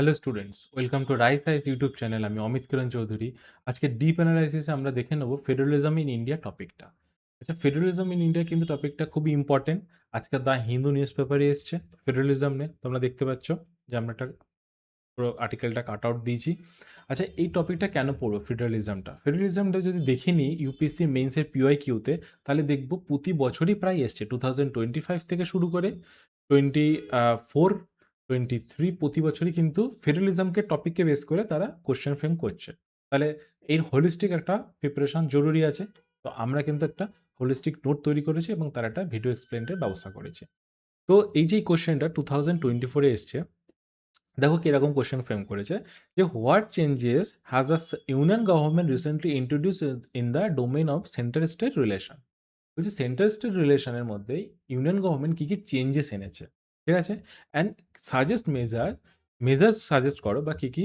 Hello students, welcome to rise ice YouTube channel. আমি অমিত কিরণ চৌধুরী। আজকে deep অ্যানালাইসিসে আমরা দেখে নেব ফেডারেলিজম ইন ইন্ডিয়া টপিকটা। আচ্ছা, ফেডারেলিজম ইন ইন্ডিয়া কিন্তু টপিকটা খুবই ইম্পর্টেন্ট। আজকে দ্য হিন্দু নিউজ পেপারে এসছে ফেডারেলিজম নিয়ে, তোমরা দেখতে পাচ্ছ যে আমরা একটা পুরো আর্টিকেলটা কাট আউট দিয়েছি। আচ্ছা, এই টপিকটা কেন পড়বো ফেডারেলিজমটা যদি দেখে নিই ইউপিএসসি মেইনসের পিওয়াই কিউতে, তাহলে দেখবো প্রতি বছরই প্রায় এসছে 2025 থেকে শুরু করে 24 23 প্রতি বছরই কিন্তু ফেডারেলিজমকে টপিককে বেস করে তারা কোশ্চেন ফ্রেম করছে। তাহলে এর হোলিস্টিক একটা প্রিপারেশন জরুরি আছে। তো আমরা কিন্তু একটা হোলিস্টিক নোট তৈরি করেছি এবং তার একটা ভিডিও এক্সপ্লেনের ব্যবস্থা করেছি। তো এই যে কোশ্চেনটা 2024-এ এসছে, দেখো কিরকম কোশ্চেন ফ্রেম করেছে যে what changes has a union government recently introduce in the domain of centre state relation. বলছি সেন্টার স্টেট রিলেশনের মধ্যে ইউনিয়ন গভর্নমেন্ট কী কী চেঞ্জেস এনেছে, ঠিক আছে, অ্যান্ড সাজেস্ট মেজার্স সাজেস্ট করো বা কী কী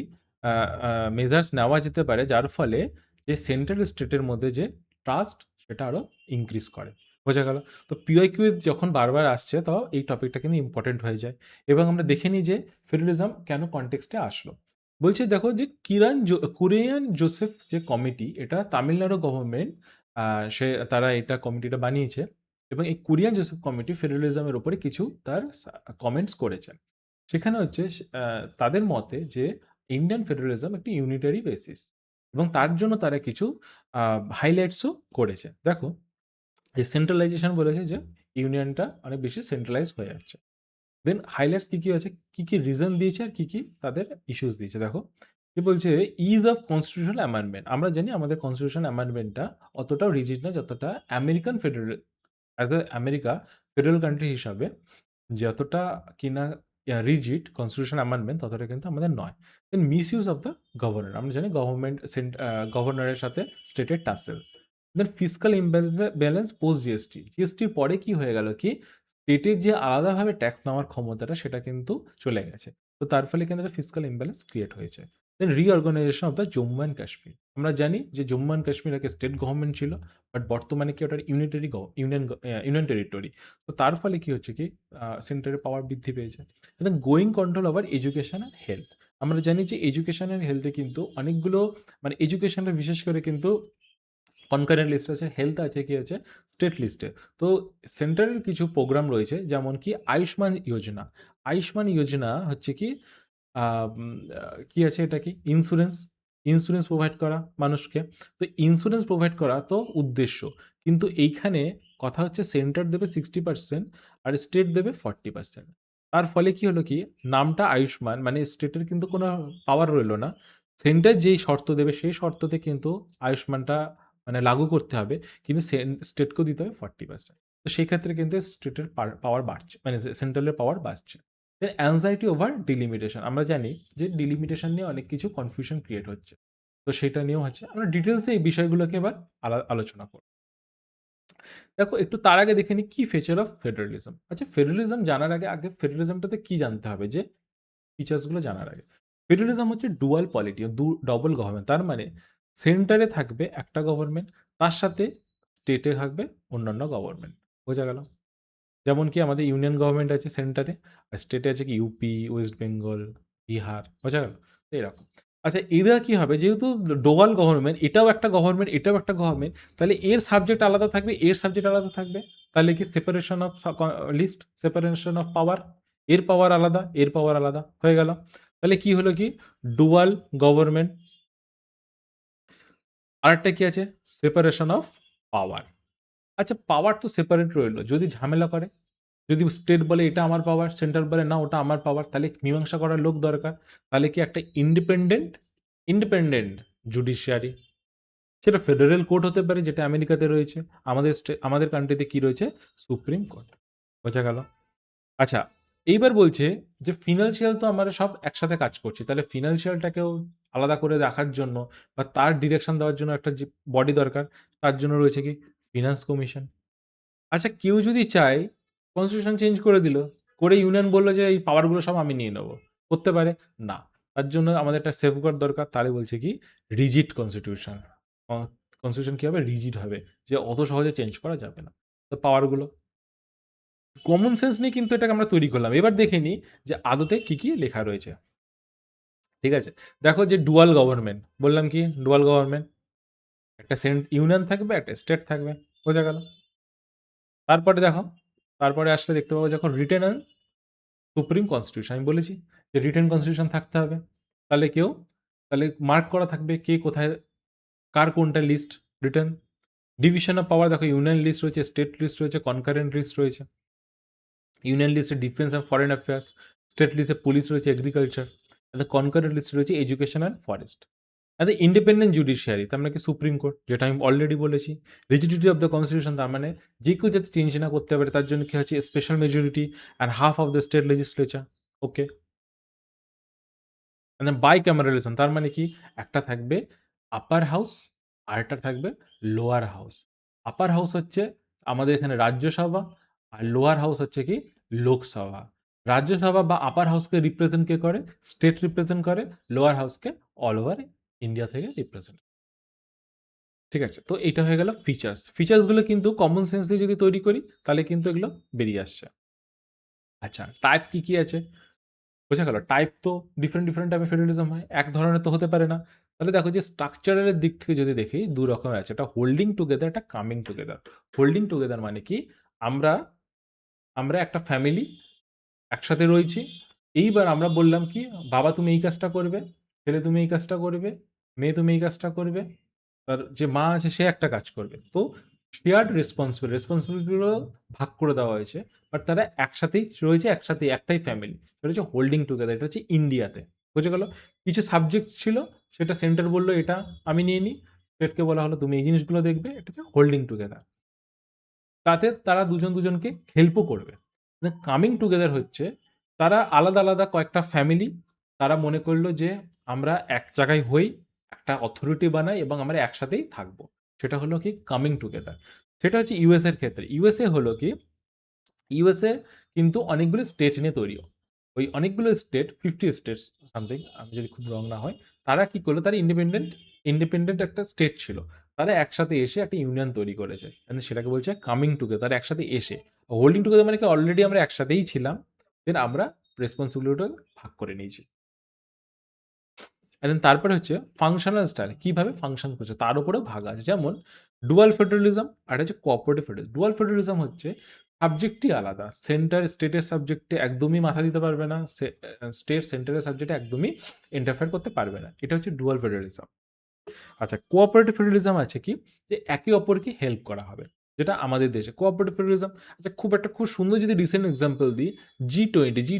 মেজার্স নেওয়া যেতে পারে যার ফলে যে সেন্ট্রাল স্টেটের মধ্যে যে ট্রাস্ট সেটা আরও ইনক্রিজ করে। বোঝা গেল? তো পিওয়াইকিউ যখন বারবার আসছে তো এই টপিকটা কিন্তু ইম্পর্টেন্ট হয়ে যায়। এবং আমরা দেখে নিই যে ফেডারেলিজম কেন কনটেক্সটে আসলো। বলছে দেখো যে কুরিয়ান জোসেফ যে কমিটি, এটা তামিলনাড়ু গভর্নমেন্ট তারা এটা কমিটিটা বানিয়েছে এবং এই কোরিয়ান জোসেফ কমিটি ফেডারেলিজমের উপরে কিছু তার কমেন্টস করেছেন। সেখানে হচ্ছে তাদের মতে যে ইন্ডিয়ান ফেডারেলিজম একটি ইউনিটারি বেসিস এবং তার জন্য তারা কিছু হাইলাইটসও করেছে। দেখো, এই সেন্ট্রালাইজেশন বলেছে যে ইউনিয়নটা অনেক বেশি সেন্ট্রালাইজ হয়ে যাচ্ছে। দেন হাইলাইটস কী কী আছে, কী কী রিজন দিয়েছে আর কী কী তাদের ইস্যুস দিয়েছে। দেখো কি বলছে, ইজ অফ কনস্টিটিউশনাল অ্যামেন্ডমেন্ট। আমরা জানি আমাদের কনস্টিটিউশন অ্যামেন্ডমেন্টটা অতটাও রিজিড না যতটা American federal, as a America federal country হিসাবে যতটা কিনা রিজিড কনস্টিটিউশন অ্যামেন্ডমেন্ট ততটা কিন্তু আমাদের নয়। Then misuse of the governor, আমরা জানি গভর্নরের সাথে স্টেটের tussle. Then fiscal balance post GST, জিএসটির পরে কি হয়ে গেল কি স্টেটের যে আলাদাভাবে ট্যাক্স নেওয়ার ক্ষমতাটা সেটা কিন্তু চলে গেছে। তো তার ফলে কিন্তু একটা ফিসকাল ইমব্যালেন্স ক্রিয়েট হয়েছে। Then reorganisation of the Jammu and Kashmir, আমরা জানি যে জম্মু অ্যান্ড কাশ্মীর আগে স্টেট গভর্নমেন্ট ছিল, বাট বর্তমানে কি ওটার ইউনিয়ন টেরিটরি। তো তার ফলে কি হচ্ছে কি সেন্টারের পাওয়ার বৃদ্ধি পেয়েছে। Then going control over education and health, আমরা জানি যে এডুকেশন অ্যান্ড হেলথে কিন্তু অনেকগুলো মানে এডুকেশনটা বিশেষ করে কিন্তু কনকারেন্ট লিস্ট আছে, হেলথ আছে, কি আছে স্টেট লিস্টে। তো সেন্ট্রালের কিছু প্রোগ্রাম রয়েছে যেমন কি আয়ুষ্মান যোজনা। আয়ুষ্মান যোজনা হচ্ছে কি কি আছে এটা কি ইন্স্যুরেন্স প্রোভাইড করা মানুষকে। তো ইন্স্যুরেন্স প্রোভাইড করা তো উদ্দেশ্য, কিন্তু এইখানে কথা হচ্ছে সেন্টার দেবে 60% আর স্টেট দেবে 40%। তার ফলে কি হলো কি নামটা আয়ুষ্মান মানে স্টেটের কিন্তু কোনো পাওয়ার রইলো না। সেন্টার যেই শর্ত দেবে সেই শর্ততে কিন্তু আয়ুষ্মানটা মানে লাগু করতে হবে, কিন্তু স্টেটকেও দিতে হবে 40%। তো সেই ক্ষেত্রে কিন্তু স্টেটের পাওয়ার বাড়ছে, মানে সেন্ট্রালের পাওয়ার বাড়ছে। দেন অ্যাংজাইটি ওভার ডিলিমিটেশন, আমরা জানি যে ডিলিমিটেশন নিয়ে অনেক কিছু কনফিউশন ক্রিয়েট হচ্ছে। তো সেটা নিয়েও হচ্ছে, আমরা ডিটেলসে এই বিষয়গুলোকে এবার আলোচনা করব। দেখো একটু তার আগে দেখে নিই কি ফিচার অফ ফেডারেলিজম। আচ্ছা, ফেডারেলিজম জানার আগে আগে ফেডারেলিজমটাতে কি জানতে হবে, যে ফিচার্সগুলো জানার আগে। ফেডারেলিজম হচ্ছে ডুয়াল পলিটি, ডবল গভর্নমেন্ট। তার মানে সেন্টারে থাকবে একটা গভর্নমেন্ট, তার সাথে স্টেটে থাকবে অন্যান্য গভর্নমেন্ট। বোঝা গেল? যেমন কি আমাদের ইউনিয়ন গভর্নমেন্ট আছে সেন্টারে, আর স্টেটে আছে কি ইউপি, ওয়েস্ট বেঙ্গল, বিহার। বোঝা গেল? তো এরকম। আচ্ছা, এরা কি হবে, যেহেতু ডোয়াল গভর্নমেন্ট, এটাও একটা গভর্নমেন্ট এটাও একটা গভর্নমেন্ট, তাহলে এর সাবজেক্ট আলাদা থাকবে এর সাবজেক্ট আলাদা থাকবে। তাহলে কি separation of list, separation of power, এর পাওয়ার আলাদা এর পাওয়ার আলাদা হয়ে গেল। তাহলে কি হলো কি ডুয়াল গভর্নমেন্ট। আরেকটা কি আছে সেপারেশন অফ পাওয়ার। আচ্ছা, পাওয়ার তো সেপারেট রইলো, যদি ঝামেলা করে, যদি স্টেট বলে এটা আমার পাওয়ার, সেন্ট্রাল বলে না ওটা আমার পাওয়ার, তাহলে মীমাংসা করার লোক দরকার। তাহলে কি একটা ইন্ডিপেন্ডেন্ট জুডিশিয়ারি, সেটা ফেডারেল কোর্ট হতে পারে যেটা আমেরিকাতে রয়েছে, আমাদের কান্ট্রিতে কি রয়েছে সুপ্রিম কোর্ট। বোঝা গেল? আচ্ছা, এইবার বলছে যে ফিনান্সিয়াল তো আমরা সব একসাথে কাজ করছি, তাহলে ফিনান্সিয়ালটাকেও আলাদা করে রাখার জন্য বা তার ডিরেকশন দেওয়ার জন্য একটা যে বডি দরকার, তার জন্য রয়েছে কি ফিনান্স কমিশন। আচ্ছা, কেউ যদি চায় কনস্টিটিউশন চেঞ্জ করে দিল, করে ইউনিয়ন বলল যে এই পাওয়ারগুলো সব আমি নিয়ে নেবো, করতে পারে না। তার জন্য আমাদের একটা সেফগার্ড দরকার, তাহলে বলছে কি রিজিড কনস্টিটিউশন। কনস্টিটিউশন কী হবে, রিজিড হবে, যে অত সহজে চেঞ্জ করা যাবে না। তো পাওয়ারগুলো কমন সেন্স নিয়ে কিন্তু এটাকে আমরা তৈরি করলাম। এবার দেখে নিই যে আদতে কি কি লেখা রয়েছে। ঠিক আছে? দেখো যে ডুয়াল গভর্নমেন্ট, বললাম কি ডুয়াল গভর্নমেন্ট, একটা ইউনিয়ন থাকবে, একটা স্টেট থাকবে, বোঝা গেল? তারপরে দেখো, তারপরে আসলে দেখতে পাবো যখন রিটেন অ্যান্ড সুপ্রিম কনস্টিটিউশন, আমি বলেছি যে রিটেন কনস্টিটিউশন থাকতে হবে। তাহলে কেউ, তাহলে মার্ক করা থাকবে কে কোথায়, কার কোনটা list written. Division of power দেখো, ইউনিয়ন লিস্ট রয়েছে, স্টেট লিস্ট রয়েছে, কনকারেন্ট লিস্ট রয়েছে। ইউনিয়ন লিস্টে defence and foreign affairs, state লিস্টে পুলিশ রয়েছে, এগ্রিকালচার, আর কনকারেন্ট লিস্ট রয়েছে এডুকেশন অ্যান্ড ফরেস্ট। আর ইন্ডিপেন্ডেন্ট জুডিশিয়ারি তার মানে কি সুপ্রিম কোর্ট, যেটা আমি অলরেডি বলেছি। রিজিডিটি অফ দ্য কনস্টিটিউশন তার মানে যে কেউ যাতে চেঞ্জ না করতে পারে তার জন্য কি হচ্ছে special majority and half of the state legislature. Okay. মানে বাই ক্যামেরালিজম তার মানে কি, একটা থাকবে আপার হাউস আর একটা থাকবে লোয়ার হাউস। আপার হাউস হচ্ছে আমাদের এখানে রাজ্যসভা, আর লোয়ার হাউস হচ্ছে কি লোকসভা। রাজ্যসভা বা আপার হাউসকে রিপ্রেজেন্ট কে করে, স্টেট রিপ্রেজেন্ট করে, লোয়ার হাউসকে অল ওভার ইন্ডিয়া থেকে রিপ্রেজেন্ট। ঠিক আছে, তো এটা হয়ে গেল ফিচার্স। ফিচার্সগুলো কিন্তু কমন সেন্স দিয়ে যদি তৈরি করি তাহলে কিন্তু এগুলো বেরিয়ে আসছে। আচ্ছা, টাইপ কি কি আছে, বোঝা গেল? টাইপ তো ডিফারেন্ট ডিফারেন্ট টাইপের ফেডারেলিজম হয়, এক ধরনের তো হতে পারে না। তাহলে দেখো যে স্ট্রাকচারের দিক থেকে যদি দেখি দু রকমের আছে, একটা হোল্ডিং টুগেদার, একটা কামিং টুগেদার। হোল্ডিং টুগেদার মানে কি, আমরা আমরা একটা ফ্যামিলি একসাথে রয়েছি। এইবার আমরা বললাম কি, বাবা তুমি এই কাজটা করবে, ছেলে তুমি এই কাজটা করবে, মেয়ে তুমি এই কাজটা করবে, তার যে মা আছে সে একটা কাজ করবে। তো শেয়ার্ড রেসপন্সিবিলিটিগুলো ভাগ করে দেওয়া হয়েছে, বাট তারা একসাথেই রয়েছে, একসাথে একটাই ফ্যামিলি। এটা হচ্ছে হোল্ডিং টুগেদার, এটা হচ্ছে ইন্ডিয়াতে। বুঝে গেল? কিছু সাবজেক্ট ছিল, সেটা সেন্টার বললো এটা আমি নিয়ে নিই, স্টেটকে বলা হলো তুমি এই জিনিসগুলো দেখবে, এটা হচ্ছে হোল্ডিং টুগেদার। তাতে তারা দুজন দুজনকে হেল্পও করবে। কামিং টুগেদার হচ্ছে তারা আলাদা আলাদা কয়েকটা ফ্যামিলি, তারা মনে করলো যে আমরা এক জায়গায় হই, একটা অথরিটি বানাই এবং আমরা একসাথেই থাকবো। সেটা হলো কি কামিং টুগেদার। সেটা হচ্ছে ইউএস এর ক্ষেত্রে। ইউএসএ হলো কি, ইউএসএ কিন্তু অনেকগুলো স্টেট নিয়ে তৈরি। ওই অনেকগুলো স্টেট, 50 স্টেটস সামথিং, আমি যদি খুব রং না হয়, তারা কি করলো, তারা ইন্ডিপেন্ডেন্ট ইন্ডিপেন্ডেন্ট একটা স্টেট ছিল, তারা একসাথে এসে একটা ইউনিয়ন তৈরি করেছে, and সেটাকে বলছে কামিং টুগেদার। তারা একসাথে এসে, হোল্ডিং টুগেদার মানে কি অলরেডি আমরা একসাথেই ছিলাম, দেন আমরা রেসপন্সিবিলিটি ভাগ করে নিয়েছি। দেন তারপরে হচ্ছে ফাংশনাল স্টাইল, কিভাবে ফাংশন করছে তার উপরেও ভাগ আছে। যেমন ডুয়াল ফেডারেলিজম আর হচ্ছে কোঅপারেটিভ ফেডারেলিজম। ডুয়াল ফেডারেলিজম হচ্ছে সাবজেক্টই আলাদা, সেন্টার স্টেটের সাবজেক্টে একদমই মাথা দিতে পারবে না, স্টেট সেন্টারের সাবজেক্টে একদমই ইন্টারফেয়ার করতে পারবে না, এটা হচ্ছে ডুয়াল ফেডারেলিজম। আচ্ছা, কোঅপারেটিভ ফেডারেলিজম আছে কি, যে একে অপরকে হেল্প করা হবে, যেটা আমাদের দেশে কোঅপারেটিভ ফেডারেলিজম। আচ্ছা, খুব সুন্দর যদি রিসেন্ট এক্সাম্পল দিই, জি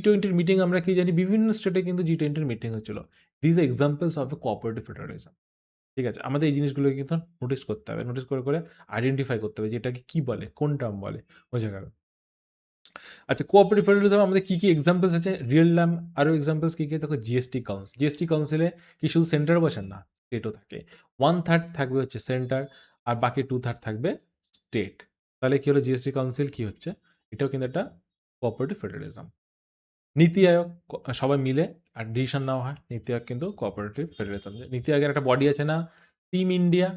টোয়েন্টির মিটিং আমরা কি জানি, বিভিন্ন স্টেটে কিন্তু জি20 মিটিং হচ্ছিল। These examples of A cooperative federalism. ঠিক আছে, আমাদের এই জিনিসগুলোকে কিন্তু নোটিস করতে হবে, নোটিস করে করে আইডেন্টিফাই করতে হবে যে এটাকে কি বলে, কোন টার্ম বলে, বোঝা গেল? আচ্ছা, কোঅপারেটিভ ফেডারেলিজম আমাদের কি কি এক্সাম্পলস আছে, রিয়েল টাইম আরও এক্সাম্পলস কি কি, দেখো জিএসটি কাউন্সিল। জিএসটি কাউন্সিলে কি শুধু সেন্টার বসেন না, স্টেটও থাকে। 1/3 থাকবে হচ্ছে সেন্টার, আর বাকি 2/3 থাকবে স্টেট। তাহলে কি হলো, জিএসটি কাউন্সিল কি হচ্ছে, এটাও কিন্তু একটা কোঅপারেটিভ ফেডারেলিজম। নীতি আয়োগ, সবাই মিলে আর ডিসিশন নেওয়া হয়, নীতি আয়োগ কিন্তু কোঅপারেটিভ ফেডারেলিজম। নীতি আয়োগের একটা বডি আছে না, টিম ইন্ডিয়া,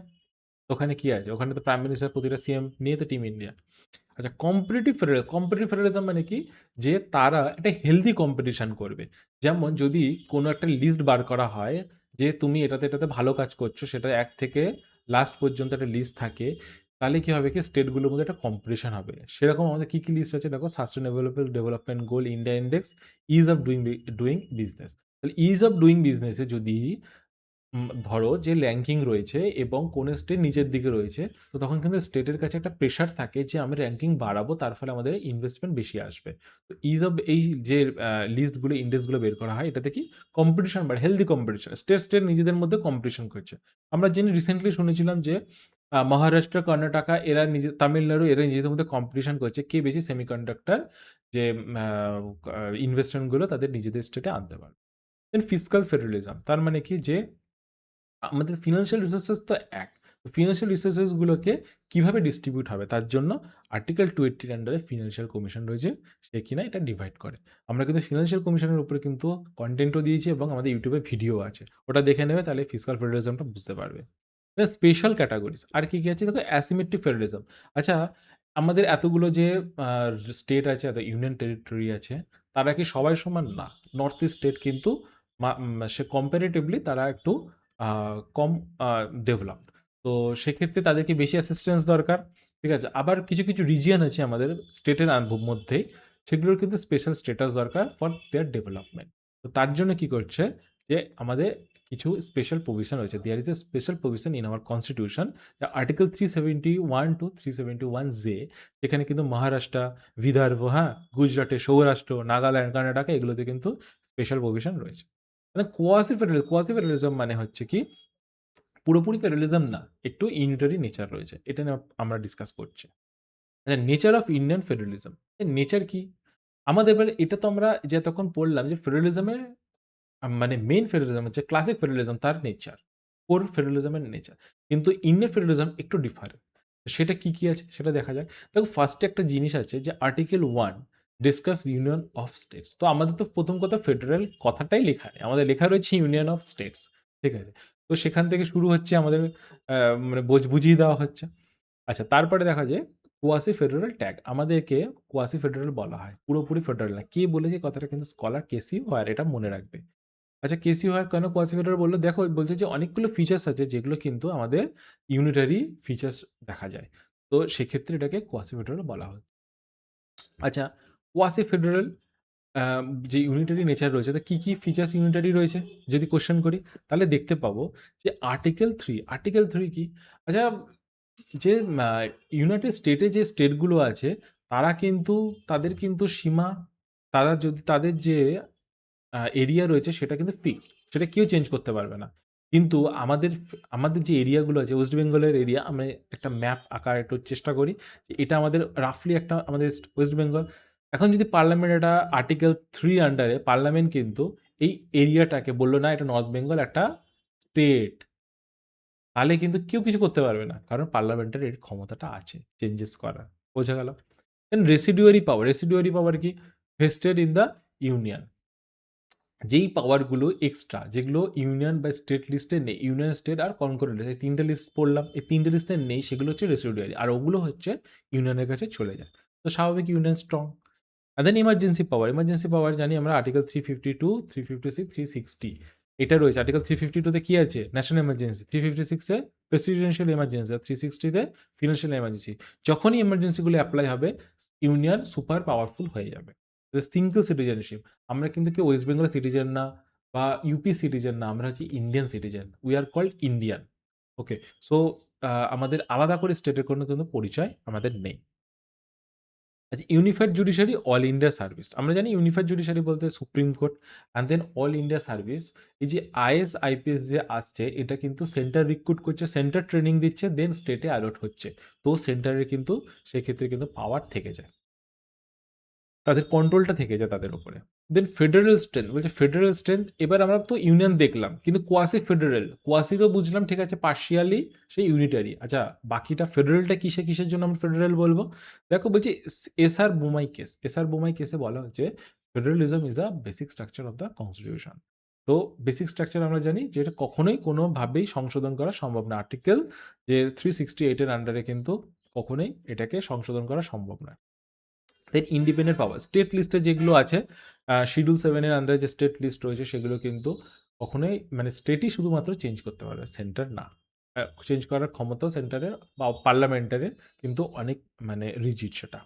ওখানে কি আছে, ওখানে তো প্রাইম মিনিস্টার প্রতিটা সিএম নিয়ে তো টিম ইন্ডিয়া। আচ্ছা, কম্পিটিটিভ ফেডারেলিজম মানে কি, যে তারা একটা হেলদি কম্পিটিশন করবে। যেমন যদি কোনো একটা লিস্ট বার করা হয় যে তুমি এটাতে এটাতে ভালো কাজ করছো, সেটা এক থেকে লাস্ট পর্যন্ত একটা লিস্ট থাকে, তাহলে কি হবে কি স্টেটগুলোর মধ্যে একটা কম্পিটিশন হবে। সেরকম আমাদের কি কি লিস্ট আছে দেখো, sustainable development goal, India index, is of doing business. তাহলে ইজ অফ ডুইং বিজনেসে যদি ধরো যে র্যাঙ্কিং রয়েছে এবং কোন স্টেট নিচের দিকে রয়েছে, তো তখন কিন্তু স্টেটের কাছে একটা প্রেশার থাকে যে আমি র্যাঙ্কিং বাড়াবো, তার ফলে আমাদের ইনভেস্টমেন্ট বেশি আসবে। তো ইজ অফ এই যে লিস্টগুলো ইন্ডেক্সগুলো বের করা হয়, এটাতে কি কম্পিটিশন বাড়ে, হেলদি কম্পিটিশন, স্টেট নিজেদের মধ্যে কম্পিটিশন করছে। আমরা যিনি রিসেন্টলি শুনেছিলাম যে মহারাষ্ট্র, কর্ণাটকা এরা নিজে, তামিলনাড়ু এরা নিজেদের মধ্যে কম্পিটিশন করছে কে বেশি সেমিকন্ডাক্টর যে ইনভেস্টমেন্টগুলো তাদের নিজেদের স্টেটে আনতে পারবে। দেন ফিসকাল ফেডারেলিজম, তার মানে কি, যে আমাদের ফিনান্সিয়াল রিসোর্সেস তো এক, তো ফিনান্সিয়াল রিসোর্সেসগুলোকে কীভাবে ডিস্ট্রিবিউট হবে তার জন্য আর্টিকেল 20 আন্ডারে ফিনান্সিয়াল কমিশন রয়েছে, সে কিনা এটা ডিভাইড করে। আমরা কিন্তু ফিনান্সিয়াল কমিশনের উপরে কিন্তু কন্টেন্টও দিয়েছি এবং আমাদের ইউটিউবে ভিডিও আছে, ওটা দেখে নেবে, তাহলে ফিসকাল ফেডারেলিজমটা বুঝতে পারবে। স্পেশাল ক্যাটাগরিজ আর কি কি আছে দেখো, অ্যাসিমেট্রিক ফেডারেলিজম। আচ্ছা, আমাদের এতগুলো যে স্টেট আছে, এত ইউনিয়ন টেরিটরি আছে, তারা কি সবাই সমান না, নর্থ ইস্ট স্টেট কিন্তু সে কম্পারেটিভলি তারা একটু কম ডেভেলপড। তো সেক্ষেত্রে তাদেরকে বেশি অ্যাসিস্ট্যান্স দরকার। ঠিক আছে? আবার কিছু, কিছু রিজিয়ন আছে আমাদের স্টেটের মধ্যেই, সেগুলোর কিন্তু স্পেশাল স্ট্যাটাস দরকার ফর দেয়ার ডেভেলপমেন্ট। তো তার জন্য কি করছে যে আমাদের কিছু স্পেশাল প্রভিশন রয়েছে। There is a special provision in our constitution, article 371 to 371 J. সেখানে কিন্তু মহারাষ্ট্র, বিদর্ভ, হ্যাঁ, গুজরাটে সৌরাষ্ট্র, নাগাল্যান্ড, কর্ণাটকা এগুলোতে কিন্তু স্পেশাল প্রভিশন রয়েছে। মানে কোয়াসি ফেডারেলিজম মানে হচ্ছে কি পুরোপুরি ফেডারেলিজম না, একটু ইউনিটারি নেচার রয়েছে। এটা নিয়ে আমরা ডিসকাস করছি। আচ্ছা, nature of Indian federalism. Nature কি? আমাদের এবারে এটা তো আমরা যে এতক্ষণ পড়লাম যে ফেডারেলিজমের মানে মেইন ফেডারেলিজম হচ্ছে ক্লাসিক ফেডারেলিজম, তার নেচার, কোর ফেডারেলিজমের নেচার। কিন্তু ইন্ডিয়ান ফেডারেলিজম একটু ডিফারেন্ট। সেটা কি, কি আছে সেটা দেখা যাক। দেখো ফার্স্টে একটা জিনিস আছে যে article 1 discuss union of states. তো আমাদের তো প্রথম কথা ফেডারেল কথাটাই লেখা নেই। আমাদের লেখা রয়েছে ইউনিয়ন অফ স্টেটস। ঠিক আছে? তো সেখান থেকে শুরু হচ্ছে আমাদের মানে বুঝিয়ে দেওয়া হচ্ছে। আচ্ছা, তারপরে দেখা যায় কোয়াসি ফেডারেল ট্যাগ। আমাদেরকে কোয়াসি ফেডারেল বলা হয়। পুরোপুরি ফেডারেল না। কে বলেছে কথাটা কিন্তু স্কলার কেসি হোয়ার এটা মনে রাখবে। আচ্ছা, কেসি হোয়ার কেন কোয়াসি ফেডারেল বলল? দেখো বলছে যে অনেকগুলো ফিচার্স আছে যেগুলো কিন্তু আমাদের ইউনিটারি ফিচার্স দেখা যায়। তো সেক্ষেত্রে এটাকে কোয়াসি ফেডারেল বলা হয়। আচ্ছা, কোয়াসি ফেডারেল আ যে ইউনিটারি নেচার রয়েছে, তা কি, কি ফিচার্স ইউনিটারি রয়েছে? যদি কোয়েশ্চেন করি তাহলে দেখতে পাবো যে আর্টিকেল 3 কি? আচ্ছা, যে আ ইউনাইটেড স্টেটে যে স্টেটগুলো আছে তারা কিন্তু তাদের কিন্তু সীমা, তারা যদি তাদের যে এরিয়া রয়েছে সেটা কিন্তু ফিক্সড। সেটা কেউ চেঞ্জ করতে পারবে না। কিন্তু আমাদের যে এরিয়াগুলো আছে ওয়েস্ট বেঙ্গলের এরিয়া, আমরা একটা ম্যাপ আঁকার একটু চেষ্টা করি। যে এটা আমাদের রাফলি একটা আমাদের ওয়েস্ট বেঙ্গল। এখন যদি পার্লামেন্ট এটা আর্টিকেল 3 আন্ডারে পার্লামেন্ট কিন্তু এই এরিয়াটাকে বলল না এটা নর্থ বেঙ্গল একটা স্টেট। তাহলে কিন্তু কেউ কিছু করতে পারবে না। কারণ পার্লামেন্টের এর ক্ষমতাটা আছে চেঞ্জেস করার। বোঝা গেল? দেন রেসিডুয়ারি পাওয়ার কি? Vested in the union. যেই পাওয়ারগুলো এক্সট্রা যেগুলো ইউনিয়ন বা স্টেট লিস্টে নেই, ইউনিয়ন, স্টেট আর কনকরেন্ট লিস্ট, এই ৩ টে লিস্ট পড়লাম। এই ৩ টে লিস্টে নেই, সেগুলো হচ্ছে রেসিডুয়ারি। আর ওগুলো হচ্ছে ইউনিয়নের কাছে চলে যায়। তো স্বাভাবিক ইউনিয়ন স্ট্রং। আর দেন ইমার্জেন্সি পাওয়ার জানি আমরা আর্টিকেল 352, 356, 360 এটা রয়েছে। আর্টিকেল 352 তে কি আছে? National emergency. 356 এ প্রেসিডেন্সিয়াল এমার্জেন্সি। আর 360 তে ফিনান্সিয়াল এমার্জেন্সি। যখনই এমার্জেন্সিগুলো এপ্লাই হবে, ইউনিয়ন সুপার পাওয়ারফুল হয়ে যাবে। Single citizenship. আমরা কিন্তু কেউ ওয়েস্ট বেঙ্গলের সিটিজেন না বা ইউপি সিটিজেন না। আমরা হচ্ছি Indian citizen. We are called Indian. Okay? So আমাদের আলাদা করে স্টেটের কোনো কিন্তু পরিচয় আমাদের নেই। আচ্ছা, unified judiciary all India service. আমরা জানি ইউনিফাইড জুডিশিয়ারি বলতে supreme court and then all India service. এই যে আইএস, আইপিএস যে আসছে এটা কিন্তু সেন্টার রিক্রুট করছে, সেন্টার ট্রেনিং দিচ্ছে, দেন স্টেটে অ্যালট হচ্ছে। তো সেন্টারের কিন্তু সেক্ষেত্রে কিন্তু পাওয়ার থেকে যায়। তাদের কন্ট্রোলটা থেকে যায় তাদের উপরে। দেন ফেডারেল স্ট্রেংথ, বলছে ফেডারেল স্ট্রেংথ। এবার আমরা তো ইউনিয়ন দেখলাম, কিন্তু কোয়াসি ফেডারেল, কোয়াসিরও বুঝলাম ঠিক আছে পার্শিয়ালি সেই ইউনিটারি। আচ্ছা, বাকিটা ফেডারেলটা কিসের জন্য আমরা ফেডারেল বলবো? দেখো বলছি এসআর বোমাই কেসে বলা হচ্ছে federalism is a basic structure of the constitution. তো বেসিক স্ট্রাকচার আমরা জানি যে এটা কখনোই কোনোভাবেই সংশোধন করা সম্ভব না। আর্টিকেল যে 368 এর আন্ডারে কিন্তু কখনোই এটাকে সংশোধন করা সম্ভব না। দেন ইন্ডিপেন্ডেন্ট পাওয়ার, স্টেট লিস্টে যেগুলো আছে শিডিউল 7 এর আন্ডারে যে স্টেট লিস্ট রয়েছে সেগুলো কিন্তু কখনোই মানে স্টেটই শুধুমাত্র চেঞ্জ করতে পারবে, সেন্টার না। চেঞ্জ করার ক্ষমতাও সেন্টারের বা পার্লামেন্টারের কিন্তু অনেক মানে রিজিড সেটা।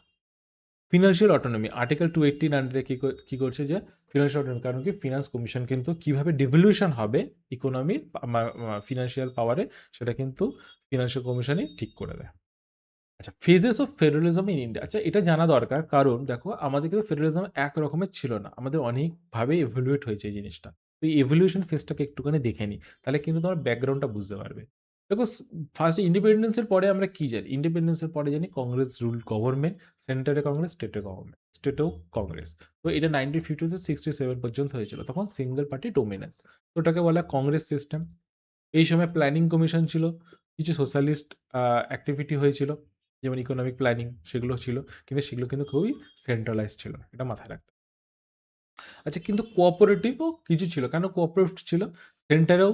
ফিনান্সিয়াল অটোনমি, আর্টিকেল 280 আন্ডারে কি করছে যে ফিনান্সিয়াল অটোনমি, কারণ কি ফিনান্স কমিশন কিন্তু কিভাবে ডেভলিউশন হবে ইকোনমি ফিনান্সিয়াল পাওয়ারে সেটা কিন্তু ফিনান্সিয়াল কমিশনই ঠিক করে দেয়। আচ্ছা, phases of federalism in India. আচ্ছা, এটা জানা দরকার কারণ দেখো আমাদের কিন্তু ফেডারালিজম এক রকমের ছিল না। আমাদের অনেকভাবে ইভ্যালুয়েট হয়েছে এই জিনিসটা। তো এই ইভ্যালুয়েশন ফেজটাকে একটুখানি দেখে নিই। তাহলে কিন্তু তোমার ব্যাকগ্রাউন্ডটা বুঝতে পারবে। দেখো ফার্স্ট ইন্ডিপেন্ডেন্সের পরে আমরা কি জানি? ইন্ডিপেন্ডেন্সের পরে জানি কংগ্রেস রুল গভর্নমেন্ট, সেন্টারে কংগ্রেস, স্টেটে গভর্নমেন্ট, স্টেটেও কংগ্রেস। তো এটা 1950 থেকে 67 পর্যন্ত হয়েছিল। তখন সিঙ্গল পার্টি ডোমিনেন্স। তো ওটাকে বলা হয় কংগ্রেস সিস্টেম। এই সময় প্ল্যানিং কমিশন ছিল। কিছু সোশ্যালিস্ট অ্যাক্টিভিটি হয়েছিল। যেমন ইকোনমিক প্ল্যানিং সেগুলো ছিল। কিন্তু সেগুলো কিন্তু খুবই সেন্ট্রালাইজড ছিল। এটা মাথায় রাখতে। আচ্ছা, কিন্তু কোঅপারেটিভও কিছু ছিল। কেন কোঅপারেটিভ ছিল? সেন্টারেও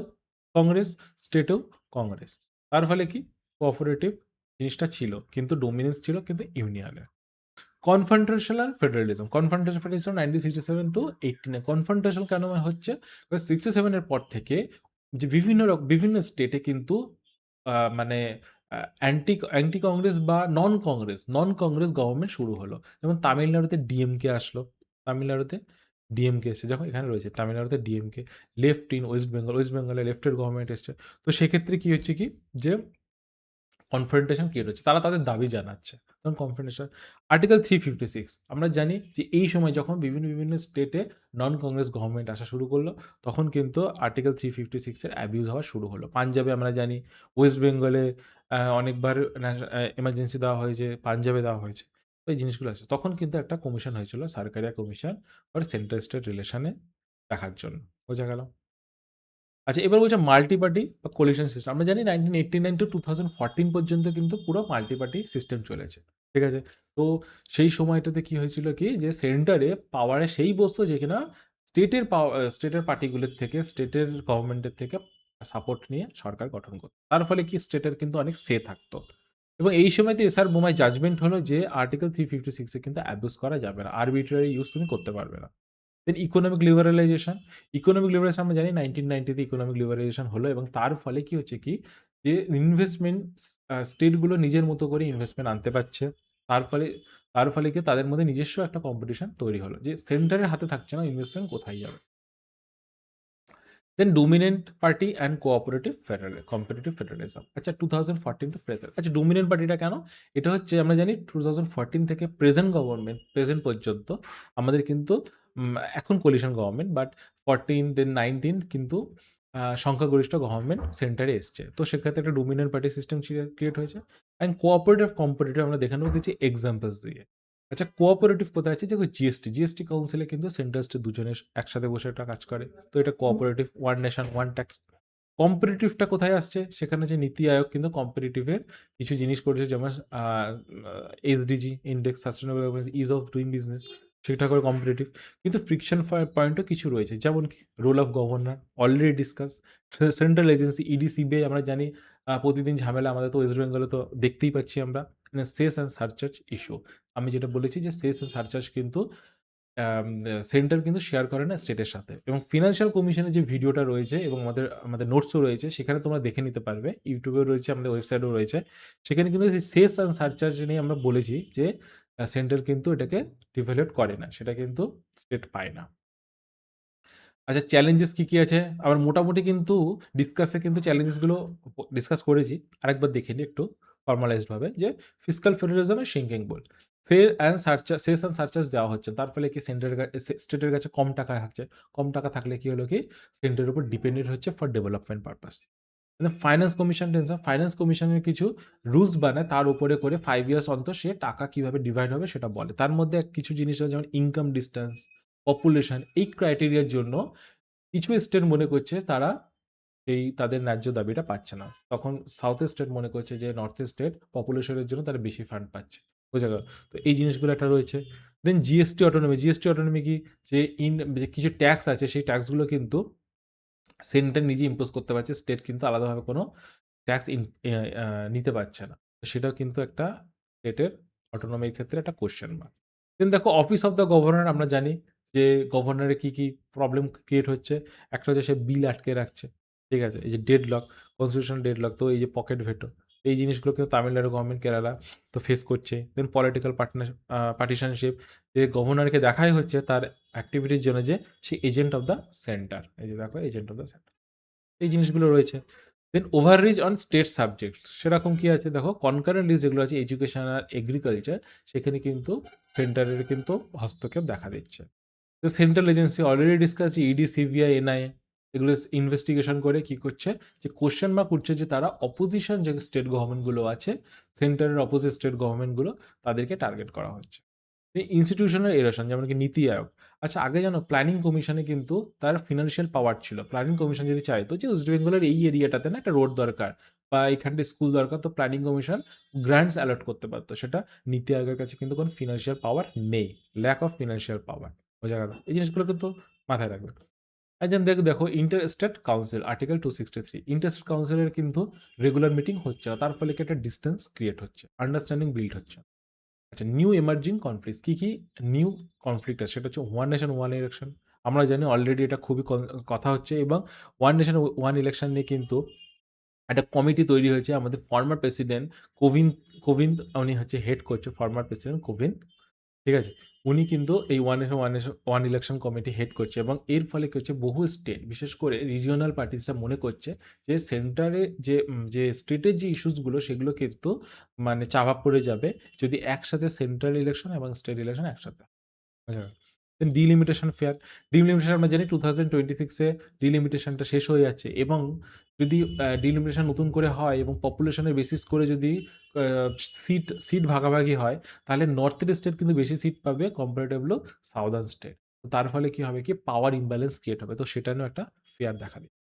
কংগ্রেস, স্টেটেও কংগ্রেস। তার ফলে কি কোঅপারেটিভ জিনিসটা ছিল। কিন্তু ডোমিনেন্স ছিল কিন্তু ইউনিয়নের। Confrontational federalism, confrontational federalism 1967 two 89। Confrontational কেন হচ্ছে? 67 এর পর থেকে যে বিভিন্ন স্টেটে কিন্তু মানে অ্যান্টি কংগ্রেস বা নন কংগ্রেস গভর্নমেন্ট শুরু হলো। যেমন তামিলনাড়ুতে ডিএমকে আসলো, তামিলনাড়ুতে ডিএমকে এসছে, যখন এখানে রয়েছে তামিলনাড়ুতে ডিএমকে। লেফট ইন ওয়েস্ট বেঙ্গলে লেফটের গভর্নমেন্ট এসছে। তো সেক্ষেত্রে কি হচ্ছে কি যে কনফ্রন্টেশন ক্রিয়েট হচ্ছে, তারা তাদের দাবি জানাচ্ছে, তখন কনফ্রন্টেশন। আর্টিকেল 356 আমরা জানি যে এই সময় যখন বিভিন্ন স্টেটে নন কংগ্রেস গভর্নমেন্ট আসা শুরু করলো, তখন কিন্তু আর্টিকেল 356 এর অ্যাবিউজ হওয়া শুরু হলো। পাঞ্জাবে আমরা জানি, ওয়েস্ট বেঙ্গলে অনেকবার এমার্জেন্সি দেওয়া হয়েছে, পাঞ্জাবে দেওয়া হয়েছে। তো এই জিনিসগুলো আছে, তখন কিন্তু একটা কমিশন হয়েছিল, Sarkaria commission for central state রিলেশনে দেখার জন্য। বোঝা গেল? আচ্ছা, এবার বলছে মাল্টি পার্টি বা কোলিশন সিস্টেম। আমরা জানি 1989 টু 2014 পর্যন্ত কিন্তু পুরো মাল্টি পার্টি সিস্টেম চলেছে। ঠিক আছে? তো সেই সময়টাতে কি হয়েছিল কি যে সেন্টারে পাওয়ারে সেই বসতো যে কিনা স্টেটের পার্টিগুলোর থেকে, স্টেটের গভর্নমেন্টের থেকে সাপোর্ট নিয়ে সরকার গঠন করত। তার ফলে কি স্টেটের কিন্তু অনেক সে থাকতো। এবং এই সময়তে এসআর বোমায় জাজমেন্ট হলো যে আর্টিকেল 356 এ কিন্তু অ্যাবিউজ করা যাবে না। আরবিট্রারি ইউজ তুমি করতে পারবে না। দেন ইকোনমিক লিবারালাইজেশন আমরা জানি 1990 তে ইকোনমিক লিবারালাইজেশন হলো, এবং তার ফলে কি হচ্ছে কি যে ইনভেস্টমেন্ট স্টেটগুলো নিজের মতো করে ইনভেস্টমেন্ট আনতে পারছে। তার ফলে কি তাদের মধ্যে নিজস্ব একটা কম্পিটিশন তৈরি হলো যে সেন্টারের হাতে থাকছে না ইনভেস্টমেন্ট কোথায় যাবে। Then dominant party and competitive federalism. আচ্ছা, 2014 টু প্রেজেন্ট। আচ্ছা, ডোমিনেন্ট পার্টিটা কেন? এটা হচ্ছে আমরা জানি 2014 থেকে প্রেজেন্ট পর্যন্ত আমাদের কিন্তু এখন কোলিশন গভর্নমেন্ট, বাট 14 দেন 19 কিন্তু সংখ্যাগরিষ্ঠ গভর্নমেন্ট সেন্টারে এসছে। তো সেক্ষেত্রে একটা ডোমিনেন্ট পার্টি সিস্টেম ক্রিয়েট হয়েছে। অ্যান্ড কম্পিটিটিভ আমরা দেখানো কিছু এক্সাম্পলস দিয়ে। আচ্ছা, কোঅপারেটিভ কোথায় আছে? দেখো জিএসটি কাউন্সিলে কিন্তু সেন্ট্রাল স্টেট দুজনে একসাথে বসে একটা কাজ করে। তো এটা cooperative, one nation one tax. কম্পিটিটিভটা কোথায় আসছে? সেখানে যে নীতি আয়োগ কিন্তু কম্পিটিটিভের কিছু জিনিস করেছে, যেমন SDG index, sustainable is of doing business, সেটা করে কম্পিটিটিভ। কিন্তু ফ্রিকশন পয়েন্টও কিছু রয়েছে, যেমন কি role of governor already discuss. Central agency ED CBI আমরা জানি প্রতিদিন ঝামেলা, আমাদের তো ওয়েস্ট বেঙ্গলে তো দেখতেই পাচ্ছি আমরা। সেস অ্যান্ড সারচার্জ ইস্যু, আমি যেটা বলেছি যে সেস অ্যান্ড সারচার্জ কিন্তু সেন্টার কিন্তু শেয়ার করে না স্টেটের সাথে। এবং ফিনান্সিয়াল কমিশনের যে ভিডিওটা রয়েছে এবং আমাদের নোটসও রয়েছে, সেখানে তোমরা দেখে নিতে পারবে। ইউটিউবেও রয়েছে, আমাদের ওয়েবসাইটেও রয়েছে। সেখানে কিন্তু সেই সেস অ্যান্ড সারচার্জ নিয়ে আমরা বলেছি যে সেন্টার কিন্তু এটাকে ডিভ্যালুয়েট করে না, সেটা কিন্তু স্টেট পায় না। আচ্ছা, চ্যালেঞ্জেস কি আছে? আবার মোটামুটি কিন্তু ডিসকাসে কিন্তু চ্যালেঞ্জেসগুলো ডিসকাস করেছি। আরেকবার দেখে নিই একটু ফর্মালাইজড ভাবে, যে ফিসকাল ফেডারালিজম এর শিঙ্কিং বল। সেস অ্যান্ড সারচার্জ দেওয়া হচ্ছে, তার ফলে কি স্টেটের কাছে কম টাকা থাকছে। কম টাকা থাকলে কি হলো কি সেন্টারের উপর ডিপেন্ডেন্ট হচ্ছে ফর ডেভেলপমেন্ট পারপাস। ফাইন্যান্স কমিশনের কিছু রুলস বানায়, তার উপরে করে 5 ইয়ার্স অন্তর সে টাকা কিভাবে ডিভাইড হবে সেটা বলে। তার মধ্যে কিছু জিনিস আছে, যেমন ইনকাম ডিস্টেন্স, পপুলেশন, এই ক্রাইটেরিয়ার জন্য কিছু স্টেট মনে করছে তারা তাদের ন্যায্য দাবিটা পাচ্ছে না। তখন সাউথ স্টেট মনে করছে যে নর্থ স্টেট পপুলেশনের জন্য তারা বেশি ফান্ড পাচ্ছে। বোঝা গেল? তো এই জিনিসগুলো একটা রয়েছে। দেন জিএসটি অটোনমি কি? যে কিছু ট্যাক্স আছে, সেই ট্যাক্সগুলো কিন্তু সেন্টার নিজে ইম্পোজ করতে পারছে, স্টেট কিন্তু আলাদাভাবে কোনো ট্যাক্স নিতে পারছে না। তো সেটাও কিন্তু একটা স্টেটের অটোনমির ক্ষেত্রে একটা কোয়েশ্চেন মার্ক। দেন দেখো অফিস অফ দ্য গভর্নর, আমরা জানি যে গভর্নরের কি প্রবলেম ক্রিয়েট হচ্ছে। একটা হচ্ছে সে বিল আটকে রাখছে। ঠিক আছে? এই যে ডেডলক, কনস্টিটিউশনাল ডেডলক, তো এই যে পকেট ভেটো, এই জিনিসগুলো কিন্তু তামিলনাড়ু গভর্নমেন্ট, কেরালা তো ফেস করছে। দেন পলিটিক্যাল পার্টিশনশিপ, যে গভর্নরকে দেখাই হচ্ছে তার অ্যাক্টিভিটির জন্য যে সে এজেন্ট অফ দ্য সেন্টার। এই যে দেখো এজেন্ট অফ দ্য সেন্টার, এই জিনিসগুলো রয়েছে। দেন ওভাররিচ অন স্টেট সাবজেক্ট, সেরকম কি আছে দেখো, কনকারেন্ট লিস্ট যেগুলো আছে এডুকেশন আর এগ্রিকালচার, সেখানে কিন্তু সেন্টারের কিন্তু হস্তক্ষেপ দেখা দিচ্ছে। তো central agency already discuss, ED CBI NIA এগুলো ইনভেস্টিগেশন করে কি করছে, যে কোশ্চেন মার্ক উঠছে যে তারা অপোজিশন যে স্টেট গভর্নমেন্টগুলো আছে, সেন্টারের অপোজিট স্টেট গভর্নমেন্টগুলো, তাদেরকে টার্গেট করা হচ্ছে। ইনস্টিটিউশনাল এরোশন, যেমন কি নীতি আয়োগ। আচ্ছা, আগে জানো প্ল্যানিং কমিশনে কিন্তু তার ফিনান্সিয়াল পাওয়ার ছিল। প্ল্যানিং কমিশন যদি চাইতো যে ওয়েস্ট বেঙ্গলের এই এরিয়াটাতে না একটা রোড দরকার বা এখানটা স্কুল দরকার, তো প্ল্যানিং কমিশন গ্র্যান্টস অ্যালট করতে পারতো। সেটা নীতি আয়োগের কাছে কিন্তু কোনো ফিনান্সিয়াল পাওয়ার নেই, ল্যাক অফ ফিনান্সিয়াল পাওয়ার। বোঝা গেল? এই জিনিসগুলো কিন্তু মাথায় রাখবে। একজন দেখো inter state council, article 263, inter state কাউন্সিলের কিন্তু রেগুলার মিটিং হচ্ছে না, তার ফলে কি একটা ডিস্টেন্স ক্রিয়েট হচ্ছে, আন্ডারস্ট্যান্ডিং বিল্ড হচ্ছে। আচ্ছা, নিউ এমার্জিং কনফ্লিক্টস কি, কি নিউ কনফ্লিক্ট আছে? সেটা হচ্ছে ওয়ান নেশন ওয়ান ইলেকশন। আমরা জানি অলরেডি এটা খুবই কথা হচ্ছে, এবং ওয়ান নেশন ওয়ান ইলেকশন নিয়ে কিন্তু একটা কমিটি তৈরি হয়েছে। আমাদের ফর্মার প্রেসিডেন্ট কোভিন্দ কোভিন্দ উনি হচ্ছে হেড করছে, ফর্মার প্রেসিডেন্ট কোভিন্দ। ঠিক আছে? উনি কিন্তু এই ওয়ান ইলেকশন কমিটি হেড করছে, এবং এর ফলে কি হচ্ছে, বহু স্টেট বিশেষ করে রিজিওনাল পার্টিসরা মনে করছে যে সেন্টারে যে স্টেটের যে ইস্যুসগুলো সেগুলো কিন্তু মানে চাপা পড়ে যাবে যদি একসাথে সেন্ট্রাল ইলেকশন এবং স্টেট ইলেকশন একসাথে হয়। দেন ডিলিমিটেশন ফেয়ার। ডিলিমিটেশন আমরা জানি 2026 এ ডিলিমিটেশনটা শেষ হয়ে যাচ্ছে, এবং যদি ডিলিমিটেশন নতুন করে হয় এবং পপুলেশনের বেসিস করে যদি আ সিট ভাগাভাগি হয়, তাহলে নর্থের স্টেট কিন্তু বেশি সিট পাবে কম্পারেটিভলি সাউদার্ন স্টেট। তো তার ফলে কি হবে, কি পাওয়ার ইমব্যালেন্স ক্রিয়েট হবে। তো সেটা নিয়েও একটা ফিয়ার দেখা দিচ্ছে।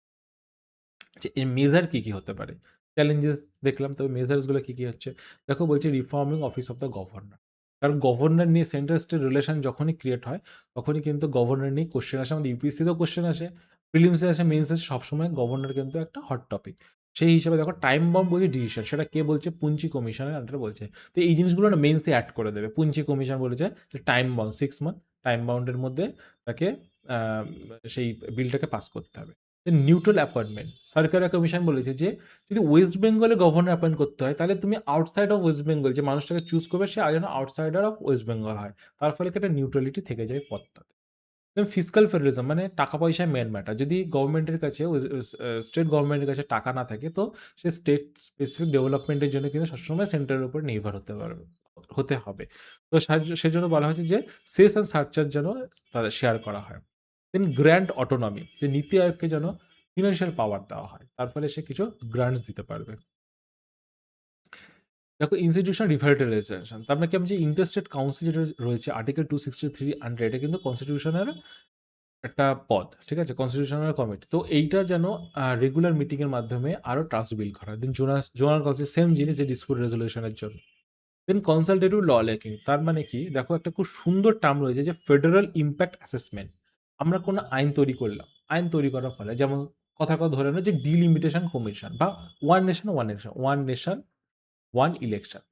যে এর মেজার কি, কি হতে পারে? চ্যালেঞ্জেস দেখলাম, তবে মেজার্স গুলো কি, কি হচ্ছে? দেখো বলছে reforming office of the governor. কারণ গভর্নর নিয়ে সেন্ট্রাল স্টেট রিলেশন যখনই ক্রিয়েট হয়, তখনই কিন্তু গভর্নর নিয়ে কোয়েশ্চেন আসে। আমাদের ইউপিএসসিতেও কোয়েশ্চেন আসে, প্রিলিমসে আসে, মেইনসে আসে, সবসময় গভর্নর কিন্তু একটা হট টপিক। সেই হিসাবে দেখো টাইম বম্ব বলছে ডিসিশন, সেটা কে বলছে? পুঞ্চি কমিশনের আন্ডারে বলছে। তো এই জিনিসগুলো না মেইনসে অ্যাড করে দেবে। পুঞ্চি কমিশন বলেছে যে টাইম বাউন্ড 6 মান্থ, টাইম বাউন্ডের মধ্যে তাকে আ সেই বিলটাকে পাস করতে হবে। Neutral appointment. সরকার কমিশন বলেছে যে যদি ওয়েস্ট বেঙ্গলে গভর্নর অ্যাপয়েন্ট করতে হয়, তাহলে তুমি আউটসাইড অফ ওয়েস্ট বেঙ্গল যে মানুষটাকে চুজ করবে, সে যেন আউটসাইডার অফ ওয়েস্ট বেঙ্গল হয়। তার ফলে কি একটা নিউট্রালিটি থেকে যায় পদটাতে। ফিসকাল ফেডারেলিজম মানে টাকা পয়সায় মেন ম্যাটার। যদি গভর্নমেন্টের কাছে স্টেট গভর্নমেন্টের কাছে টাকা না থাকে, তো সে স্টেট স্পেসিফিক ডেভেলপমেন্টের জন্য কিন্তু সবসময় সেন্টারের উপর নির্ভর হতে হবে। তো সেজন্য বলা হয়েছে যে সেস অ্যান্ড সার্চার যেন তাদের শেয়ার করা হয়। দেন গ্র্যান্ট অটোনমি, যে নীতি আয়োগকে যেন ফিনান্সিয়াল পাওয়ার দেওয়া হয়, তার ফলে সে কিছু গ্রান্টস দিতে পারবে। দেখো ইনস্টিটিউশনাল রিভার্টালাইজেশন, তার মানে কি, আমি যে ইন্টারস্টেট কাউন্সিল যেটা রয়েছে আর্টিকেল 263 আন্ডার, এটা কিন্তু কনস্টিটিউশনের একটা পদ, ঠিক আছে? Constitutional committee. তো এইটা যেন রেগুলার মিটিংয়ের মাধ্যমে আরও ট্রাস্ট বিল্ড করা হয়। দেন জোনাল কাউন্সিল সেম জিনিস, যে ডিসপুট রেজলিউশনের জন্য। দেন কনসালটেটিভ ল লেকিং, তার মানে কি, দেখো একটা খুব সুন্দর টার্ম রয়েছে যে ফেডারেল ইম্প্যাক্ট অ্যাসেসমেন্ট। আমরা কোনো আইন তৈরি করলাম, আইন তৈরি করার ফলে যেমন কথা কথা ধরে নাও যে ডিলিমিটেশন কমিশন বা ওয়ান নেশন ওয়ান ইলেকশন,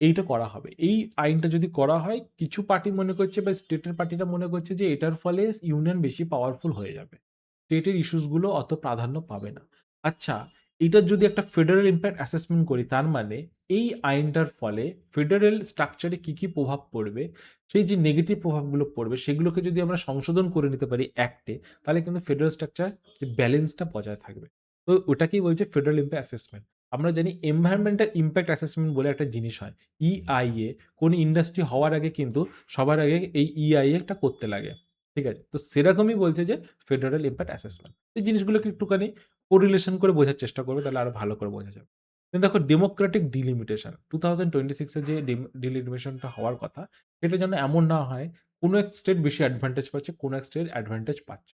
এইটা করা হবে। এই আইনটা যদি করা হয়, কিছু পার্টি মনে করছে বা স্টেটের পার্টিরা মনে করছে যে এটার ফলে ইউনিয়ন বেশি পাওয়ারফুল হয়ে যাবে, স্টেটের ইস্যুসগুলো অত প্রাধান্য পাবে না। আচ্ছা, এটার যদি একটা ফেডারেল ইম্প্যাক্ট অ্যাসেসমেন্ট করি, তার মানে এই আইনটার ফলে ফেডারেল স্ট্রাকচারে কী কী প্রভাব পড়বে, সেই যে নেগেটিভ প্রভাবগুলো পড়বে সেগুলোকে যদি আমরা সংশোধন করে নিতে পারি অ্যাক্টে, তাহলে কিন্তু ফেডারেল স্ট্রাকচার যে ব্যালেন্সটা বজায় থাকবে। তো ওটাকেই বলছে ফেডারেল ইম্প্যাক্ট অ্যাসেসমেন্ট। আমরা জানি এনভায়রনমেন্টাল ইম্প্যাক্ট অ্যাসেসমেন্ট বলে একটা জিনিস হয়, ইআইএ। কোনো ইন্ডাস্ট্রি হওয়ার আগে কিন্তু সবার আগে এই ইআইএটা করতে লাগে, ঠিক আছে? তো সেরকমই বলছে যে ফেডারেল ইম্প্যাক্ট অ্যাসেসমেন্ট। এই জিনিসগুলোকে একটুখানি কোরিলেশন করে বোঝার চেষ্টা করবে, তাহলে আরো ভালো করে বোঝা যাবে। কিন্তু দেখো ডেমোক্রেটিক ডিলিমিটেশন 2026 এ যে ডিলিমিটেশনটা হওয়ার কথা, সেটা যেন এমন না হয় কোনো এক স্টেট বেশি অ্যাডভান্টেজ পাচ্ছে, কোনো এক স্টেট অ্যাডভান্টেজ পাচ্ছে।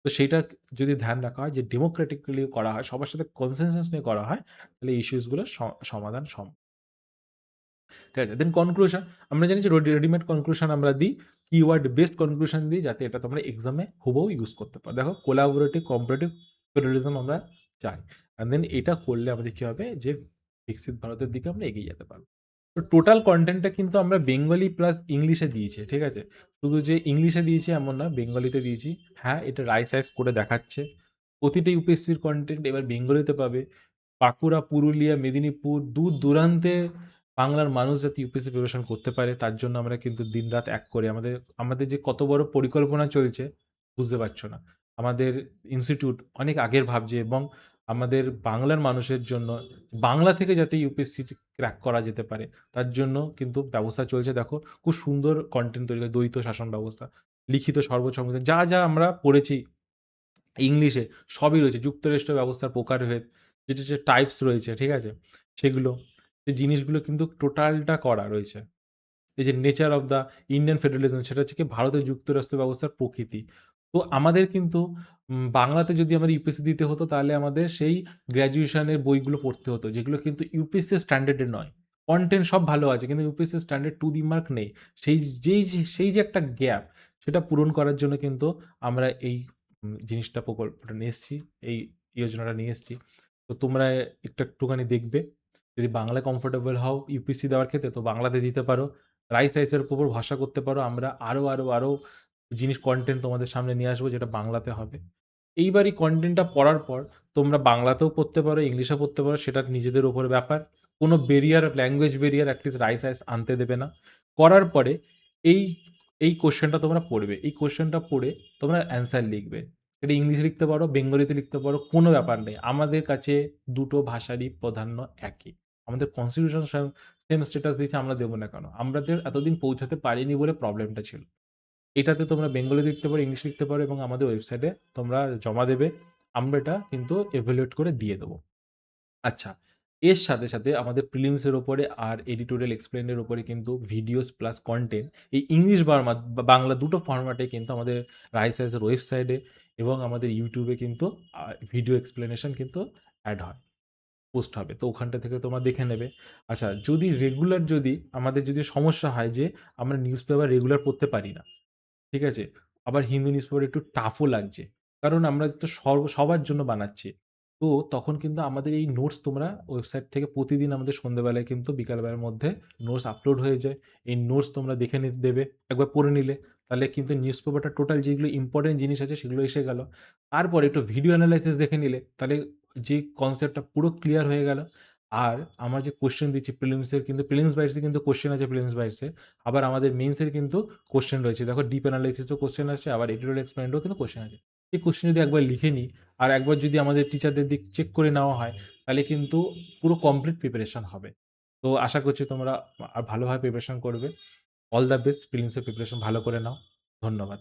তো সেইটা যদি ধ্যান রাখা হয়, যে ডেমোক্রেটিক্যালি করা হয়, সবার সাথে কনসেনসাস নিয়ে করা হয়, তাহলে এই ইস্যুসগুলোর সমাধান ঠিক আছে? দেন কনক্লুশন, আমরা জানি যে রেডিমেড কনক্লুশন আমরা দিই, কিওয়ার্ড বেসড কনক্লুশন দিই, যাতে এটা তোমরা এক্সামে হুবহু ইউজ করতে পারো। দেখো কোলাবোরেটিভ কম্পারেটিভ ফেডারালিজম আমরা চাই। অ্যান্ড দেন এটা করলে আমাদের কি হবে, যে বিকশিত ভারতের দিকে আমরা এগিয়ে যেতে পারবো। তো টোটাল কনটেন্টটা কিন্তু আমরা বেঙ্গলি প্লাস ইংলিশে দিয়েছি, ঠিক আছে? শুধু যে ইংলিশে দিয়েছি এমন না, বেঙ্গলিতে দিয়েছি। হ্যাঁ, এটা রাইস করে দেখাচ্ছে। প্রতিটা ইউপিএসসির কনটেন্ট এবার বেঙ্গলিতে পাবে। বাঁকুড়া, পুরুলিয়া, মেদিনীপুর, দূর দূরান্তে বাংলার মানুষ যাতে ইউপিএসসি প্রিপারেশন করতে পারে, তার জন্য আমরা কিন্তু দিনরাত এক করে আমাদের আমাদের যে কত বড় পরিকল্পনা চলছে, বুঝতে পারছো না। আমাদের ইনস্টিটিউট অনেক আগের ভাবছে, এবং আমাদের বাংলার মানুষের জন্য বাংলা থেকে যাতে ইউপিএসসি ক্র্যাক করা যেতে পারে, তার জন্য কিন্তু ব্যবস্থা চলছে। দেখো খুব সুন্দর কনটেন্ট তৈরি করে, দ্বৈত শাসন ব্যবস্থা, লিখিত সর্বোচ্চ সংবিধান, যা যা আমরা পড়েছি ইংলিশে, সবই রয়েছে। যুক্তরাষ্ট্র ব্যবস্থার প্রকারভেদ, যেটা যে টাইপস রয়েছে, ঠিক আছে? সেগুলো, এই জিনিসগুলো কিন্তু টোটালটা করা রয়েছে। এই যে nature of the Indian federalism, সেটা হচ্ছে কি ভারতের যুক্তরাষ্ট্র ব্যবস্থার প্রকৃতি। তো আমাদের কিন্তু বাংলাতে যদি আমাদের ইউপিএসসি দিতে হতো, তাহলে আমাদের সেই গ্র্যাজুয়েশনের বইগুলো পড়তে হতো, যেগুলো কিন্তু ইউপিএসসি স্ট্যান্ডার্ডের নয়। কনটেন্ট সব ভালো আছে, কিন্তু UPSC standard to the mark নেই। সেই যে একটা গ্যাপ, সেটা পূরণ করার জন্য কিন্তু আমরা এই জিনিসটা প্রকল্পটা নিয়ে এসেছি, এই যোজনাটা নিয়ে এসেছি। তো তোমরা একটুখানি দেখবে, যদি বাংলায় কমফোর্টেবল হও ইউপিএসসি দেওয়ার ক্ষেত্রে, তো বাংলাতে দিতে পারো। রাইস আইসের উপর ভরসা করতে পারো। আমরা আরো জিনিস কনটেন্ট তোমাদের সামনে নিয়ে আসবো যেটা বাংলাতে হবে। এইবার এই কনটেন্টটা পড়ার পর তোমরা বাংলাতেও পড়তে পারো, ইংলিশেও পড়তে পারো, সেটা নিজেদের উপরে ব্যাপার। কোনো barrier, language barrier at least রাইস আইস আনতে দেবে না। করার পরে এই, এই কোয়েশ্চেনটা তোমরা পড়বে। এই কোয়েশ্চেনটা পড়ে তোমরা অ্যান্সার লিখবে। এটা ইংলিশে লিখতে পারো, বেঙ্গলিতে লিখতে পারো, কোনো ব্যাপার নেই। আমাদের কাছে দুটো ভাষারই প্রাধান্য একই। আমাদের কনস্টিটিউশন সেম স্ট্যাটাস দিয়েছে, আমরা দেব না কেন? আমাদের এতদিন পৌঁছাতে পারিনি বলে প্রবলেমটা ছিল। এটাতে তোমরা বেঙ্গলি লিখতে পারো, ইংলিশ লিখতে পারো এবং আমাদের ওয়েবসাইটে তোমরা জমা দেবে। আমরা এটা কিন্তু evaluate করে দিয়ে দেবো। আচ্ছা, এর সাথে আমাদের প্রিলিমস এর উপরে আর এডিটোরিয়াল এক্সপ্লেইন এর উপরে কিন্তু ভিডিওস প্লাস কনটেন্ট এই ইংলিশ বাংলা দুটো ফরম্যাটে কিন্তু আমাদের রাইসেস এর ওয়েবসাইটে এবং আমাদের ইউটিউবে কিন্তু ভিডিও এক্সপ্লেনেশন কিন্তু এড হয়, পোস্ট হবে। তো ওখানটা থেকে তোমরা দেখে নেবে। আচ্ছা, যদি রেগুলার আমাদের যদি সমস্যা হয় যে আমরা নিউজ পেপার রেগুলার পড়তে পারি না। ঠিক আছে? আবার হিন্দু নিউজপেপার একটু টাফও লাগছে। কারণ আমরা তো সবার জন্য বানাচ্ছি। তো তখন কিন্তু আমাদের এই নোটস তোমরা ওয়েবসাইট থেকে প্রতিদিন আমাদের সন্ধ্যেবেলায় কিন্তু বিকালবেলার মধ্যে নোটস আপলোড হয়ে যায়। এই নোটস তোমরা দেখে দেবে। একবার পড়ে নিলে। তাহলে কিন্তু নিউজপেপারটা টোটাল যেগুলো ইম্পোর্টেন্ট জিনিস আছে সেগুলো এসে গেল। তারপরে একটু ভিডিও অ্যানালাইসিস দেখে নিলে তাহলে যে কনসেপ্টটা পুরো ক্লিয়ার হয়ে গেল। আর আমরা যে কোয়েশ্চেন দিচ্ছি প্রিলিমসের কিন্তু প্রিলিমস বাইটসে কিন্তু কোয়েশ্চেন আছে প্রিলিমস বাইটসে। আবার আমাদের মেইনসের কিন্তু কোয়েশ্চেন রয়েছে। দেখো ডিপ অ্যানালাইসিসও কোয়েশ্চেন আছে, আবার এডিটোরিয়াল এক্সপ্লেইনেরও কিন্তু কোয়েশ্চেন আছে। এই কোয়েশ্চেন যদি একবার লিখে নিই আর একবার যদি আমাদের টিচারদের দিক চেক করে নেওয়া হয়, তাহলে কিন্তু পুরো কমপ্লিট প্রিপারেশন হবে। তো আশা করছি তোমরা ভালোভাবে প্রিপারেশন করবে। অল দ্য বেস্ট, প্রিলিমসের প্রিপারেশন ভালো করে নাও। ধন্যবাদ।